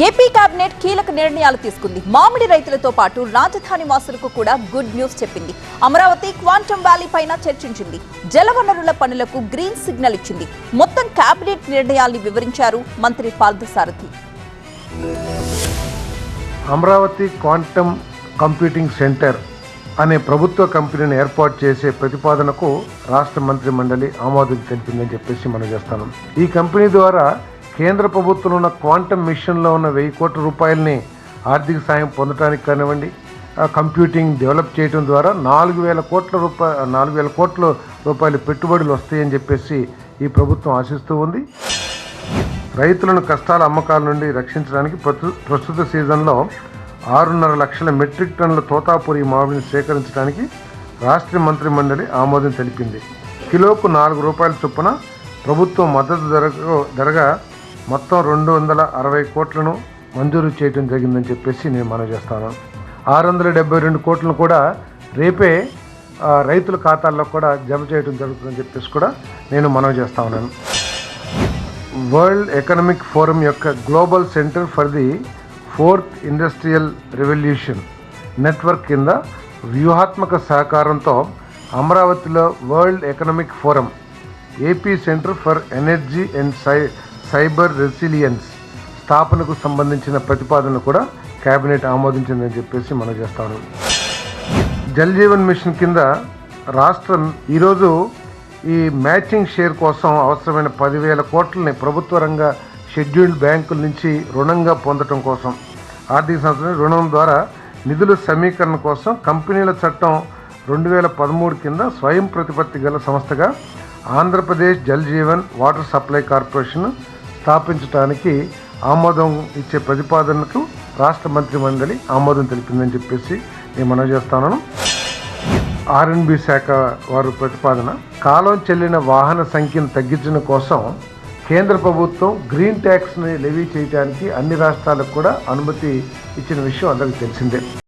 AP cabinet కీలక నిర్ణయాలు తీసుకుంది. మామిడి రైతులతో పాటు రాజధాని వాసులకు కూడా గుడ్ న్యూస్ చెప్పింది. అమరావతి క్వాంటమ్ వ్యాలీ పైన చర్చించింది. జలవనరుల పనులకు గ్రీన్ సిగ్నల్ ఇచ్చింది. మొత్తం కేబినెట్ నిర్ణయాల్ని వివరించారు మంత్రి Parthasarathy. Amaravati quantum computing centre అనే ప్రభుత్వ కంపెనీని ఏర్పాటు చేసే ప్రతిపాదనకు రాష్ట్ర మంత్రి మండలి ఆమోదం తెలిపిందని చెప్పేసి మనం చేస్తాను. ఈ కంపెనీ ద్వారా కేంద్ర ప్రభుత్వంలో ఉన్న క్వాంటమ్ మిషన్లో ఉన్న 1000 కోట్ల రూపాయలని ఆర్థిక సాయం పొందడానికి కానివ్వండి, కంప్యూటింగ్ డెవలప్ చేయడం ద్వారా 4000 కోట్ల రూపాయల పెట్టుబడులు వస్తాయని చెప్పేసి ఈ ప్రభుత్వం ఆశిస్తూ ఉంది. రైతులను కష్టాల అమ్మకాల నుండి రక్షించడానికి ప్రస్తుత సీజన్లో 6.5 లక్షల మెట్రిక్ టన్నుల తోతాపురి మామిడిని సేకరించడానికి రాష్ట్ర మంత్రి మండలి ఆమోదం తెలిపింది. కిలోకు 4 రూపాయల చొప్పున ప్రభుత్వం మద్దతు ధరగా మొత్తం 260 కోట్లను మంజూరు చేయడం జరిగిందని చెప్పేసి నేను మనవి చేస్తాను. 672 కోట్లను కూడా రేపే రైతుల ఖాతాల్లో కూడా జమ చేయడం జరుగుతుందని చెప్పేసి కూడా నేను మనవి చేస్తా ఉన్నాను. వరల్డ్ ఎకనామిక్ ఫోరం యొక్క global centre for the 4th industrial revolution network కింద వ్యూహాత్మక సహకారంతో అమరావతిలో world economic forum AP centre for energy and cyber resilience స్థాపనకు సంబంధించిన ప్రతిపాదనలు కూడా కేబినెట్ ఆమోదించిందని చెప్పేసి మనం చేస్తాను. జల్ జీవన్ మిషన్ కింద రాష్ట్రం ఈరోజు ఈ మ్యాచింగ్ షేర్ కోసం అవసరమైన 10,000 కోట్లని ప్రభుత్వ రంగ షెడ్యూల్డ్ బ్యాంకుల నుంచి రుణంగా పొందడం కోసం ఆర్థిక సంవత్సరం రుణం ద్వారా నిధుల సమీకరణ కోసం కంపెనీల చట్టం 2013 కింద స్వయం ప్రతిపత్తి గల సంస్థగా Andhra Pradesh Jal Jeevan water supply corporation స్థాపించడానికి ఆమోదం ఇచ్చే ప్రతిపాదనకు రాష్ట్ర మంత్రి మండలి ఆమోదం తెలిపిందని చెప్పేసి నేను మనవి చేస్తాను. R&B శాఖ వారు ప్రతిపాదన కాలం చెల్లిన వాహన సంఖ్యను తగ్గించడం కోసం కేంద్ర ప్రభుత్వం గ్రీన్ ట్యాక్స్ని లెవీ చేయడానికి అన్ని రాష్ట్రాలకు కూడా అనుమతి ఇచ్చిన విషయం అందరికీ తెలిసిందే.